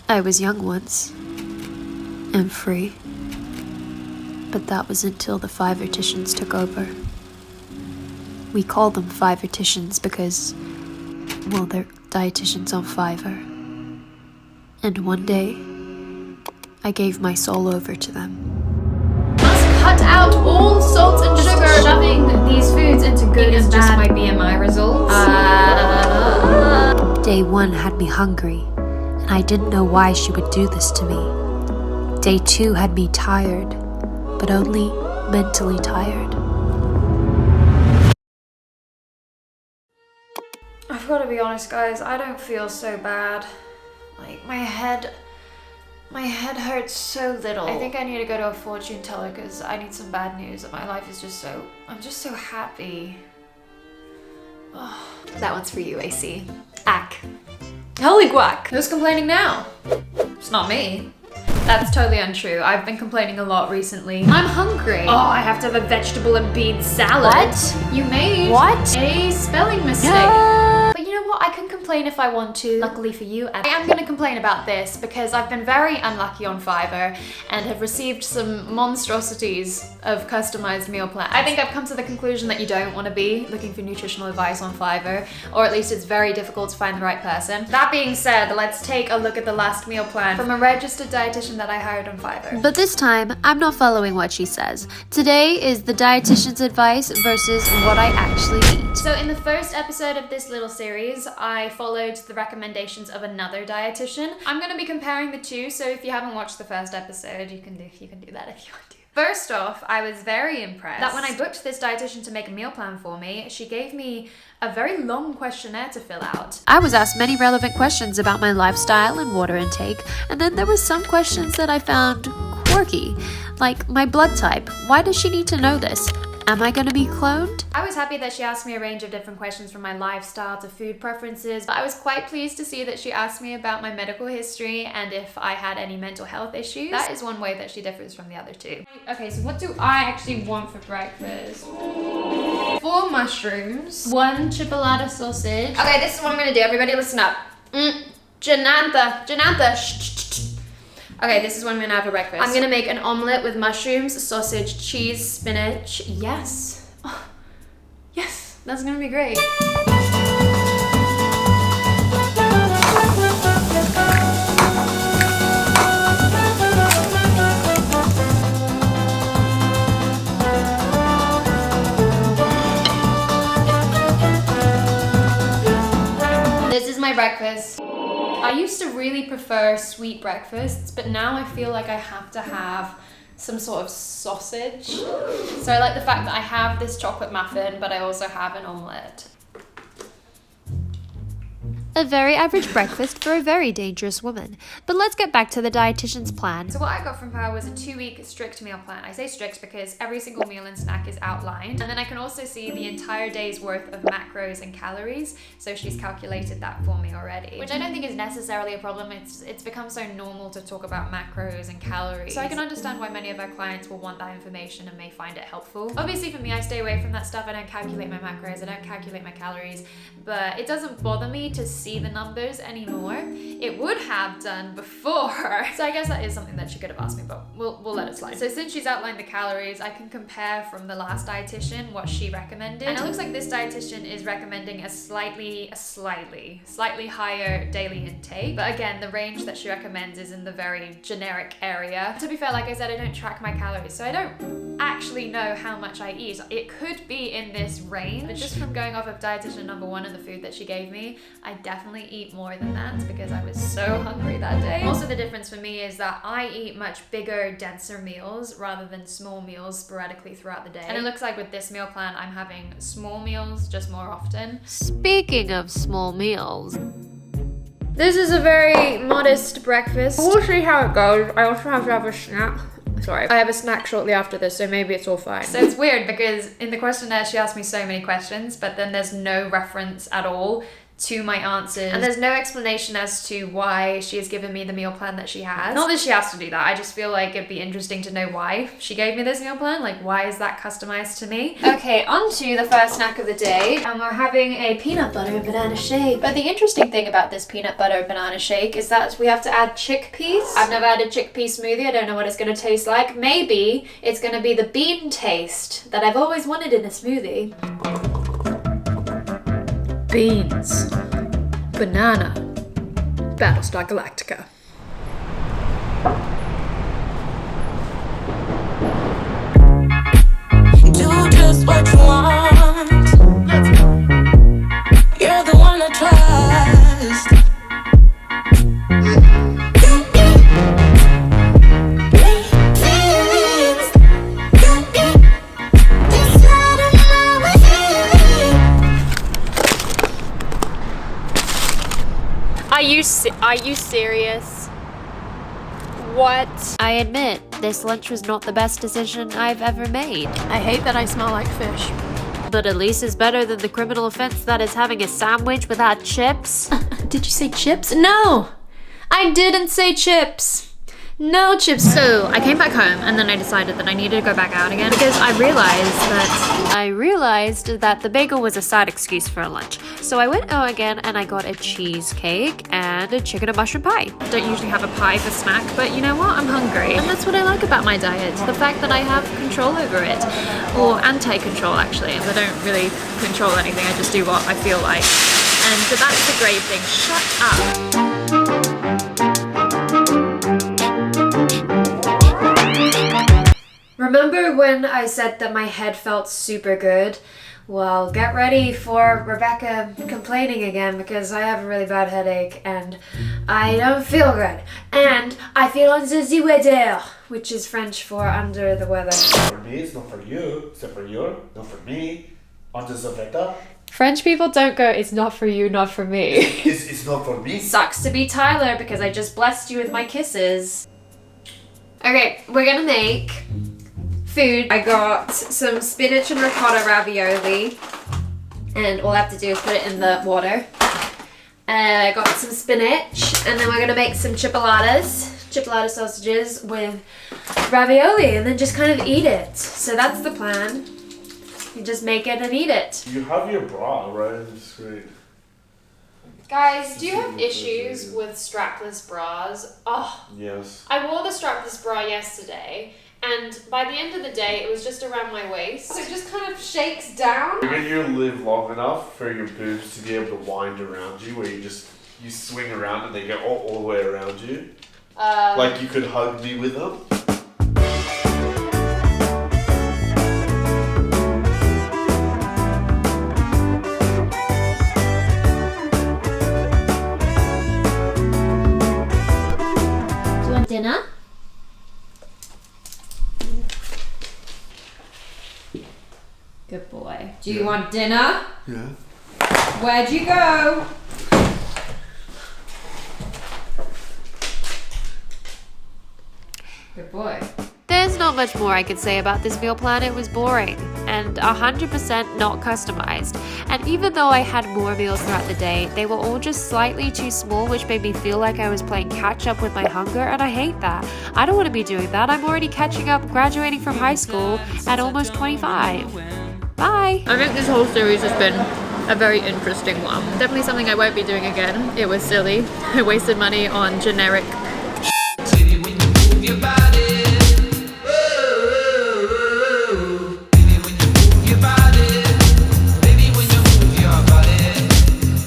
I was young once, and free. But that was until the Fiverr-ticians took over. We call them Fiverr-ticians because, well, they're dietitians on Fiverr. And one day, I gave my soul over to them. Must cut out all salt and sugar. Shoving these foods into good and bad might be my results. Day one had me hungry, and I didn't know why she would do this to me. Day two had me tired, but only mentally tired. I've got to be honest, guys, I don't feel so bad. Like, my head hurts so little. I think I need to go to a fortune teller because I need some bad news that my life is I'm just so happy. Oh. That one's for you, AC. Ack. Holy guac! Who's complaining now? It's not me. That's totally untrue. I've been complaining a lot recently. I'm hungry. Oh, I have to have a vegetable and bean salad. What? You made a spelling mistake. But you know what? I can complain if I want to. Luckily for you, I am going to complain about this because I've been very unlucky on Fiverr and have received some monstrosities of customized meal plans. I think I've come to the conclusion that you don't want to be looking for nutritional advice on Fiverr, or at least it's very difficult to find the right person. That being said, let's take a look at the last meal plan from a registered dietitian that I hired on Fiverr. But this time, I'm not following what she says. Today is the dietitian's advice versus what I actually eat. So in the first episode of this little series, I followed the recommendations of another dietitian. I'm going to be comparing the two, so if you haven't watched the first episode, you can do that if you want to. First off, I was very impressed that when I booked this dietitian to make a meal plan for me, she gave me a very long questionnaire to fill out. I was asked many relevant questions about my lifestyle and water intake, and then there were some questions that I found quirky, like my blood type. Why does she need to know this? Am I gonna be cloned? I was happy that she asked me a range of different questions from my lifestyle to food preferences, but I was quite pleased to see that she asked me about my medical history and if I had any mental health issues. That is one way that she differs from the other two. Okay, so what do I actually want for breakfast? 4 mushrooms, 1 chipolata sausage. Okay, this is what I'm gonna do. Everybody listen up. Janantha, shh. Okay, this is what I'm gonna have for breakfast. I'm gonna make an omelet with mushrooms, sausage, cheese, spinach. Yes. Oh, yes, that's gonna be great. This is my breakfast. I used to really prefer sweet breakfasts, but now I feel like I have to have some sort of sausage. So I like the fact that I have this chocolate muffin, but I also have an omelette. A very average breakfast for a very dangerous woman. But let's get back to the dietitian's plan. So what I got from her was a 2-week strict meal plan. I say strict because every single meal and snack is outlined. And then I can also see the entire day's worth of macros and calories. So she's calculated that for me already, which I don't think is necessarily a problem. It's become so normal to talk about macros and calories. So I can understand why many of our clients will want that information and may find it helpful. Obviously for me, I stay away from that stuff. I don't calculate my macros, I don't calculate my calories, but it doesn't bother me to see the numbers anymore. It would have done before. So I guess that is something that she could have asked me, but we'll let it slide. So since she's outlined the calories, I can compare from the last dietitian what she recommended. And it looks like this dietitian is recommending a slightly higher daily intake. But again, the range that she recommends is in the very generic area. To be fair, like I said, I don't track my calories, so I don't actually know how much I eat. It could be in this range, but just from going off of dietitian number 1 and the food that she gave me, I definitely eat more than that because I was so hungry that day. Also, the difference for me is that I eat much bigger, denser meals rather than small meals sporadically throughout the day. And it looks like with this meal plan, I'm having small meals just more often. Speaking of small meals, this is a very modest breakfast. We'll see how it goes. I also have to have a snack. Sorry, I have a snack shortly after this, so maybe it's all fine. So it's weird because in the questionnaire, she asked me so many questions, but then there's no reference at all to my answers. And there's no explanation as to why she has given me the meal plan that she has. Not that she has to do that, I just feel like it'd be interesting to know why she gave me this meal plan. Like, why is that customized to me? Okay, on to the first snack of the day. And we're having a peanut butter and banana shake. But the interesting thing about this peanut butter and banana shake is that we have to add chickpeas. I've never had a chickpea smoothie. I don't know what it's gonna taste like. Maybe it's gonna be the bean taste that I've always wanted in a smoothie. Beans, banana, Battlestar Galactica. Do just what you want. You're the one I trust. Are you serious? What? I admit, this lunch was not the best decision I've ever made. I hate that I smell like fish. But at least it's better than the criminal offense that is having a sandwich without chips. Did you say chips? No! I didn't say chips. No chips. So I came back home and then I decided that I needed to go back out again because I realized that the bagel was a side excuse for a lunch. So I went out again and I got a cheesecake and a chicken and mushroom pie. I don't usually have a pie for snack, but you know what? I'm hungry. And that's what I like about my diet. The fact that I have control over it. Or anti-control, actually. I don't really control anything. I just do what I feel like. And so that's the great thing. Shut up. Remember when I said that my head felt super good? Well, get ready for Rebecca complaining again because I have a really bad headache and I don't feel good. And I feel under the weather, which is French for under the weather. For me, it's not for you. It's for you, not for me. Under the weather. French people don't go, it's not for you, not for me. It's not for me. Sucks to be Tyler because I just blessed you with my kisses. Okay, we're gonna make food. I got some spinach and ricotta ravioli and all I have to do is put it in the water. I got some spinach and then we're gonna make some chipolatas sausages with ravioli and then just kind of eat it. So that's the plan. You just make it and eat it. You have your bra, right? It's great. Guys, do you have issues with strapless bras? Oh, yes. I wore the strapless bra yesterday and by the end of the day it was just around my waist. So it just kind of shakes down. When you live long enough for your boobs to be able to wind around you, where you swing around and they go all the way around you. Like you could hug me with them. Do you want dinner? Good boy. Do you want dinner? Yeah. Where'd you go? Good boy. There's not much more I could say about this meal plan. It was boring and 100% not customized. And even though I had more meals throughout the day, they were all just slightly too small, which made me feel like I was playing catch up with my hunger, and I hate that. I don't want to be doing that. I'm already catching up, graduating from high school at almost 25. Bye! I think this whole series has been a very interesting one. Definitely something I won't be doing again. It was silly. I wasted money on generic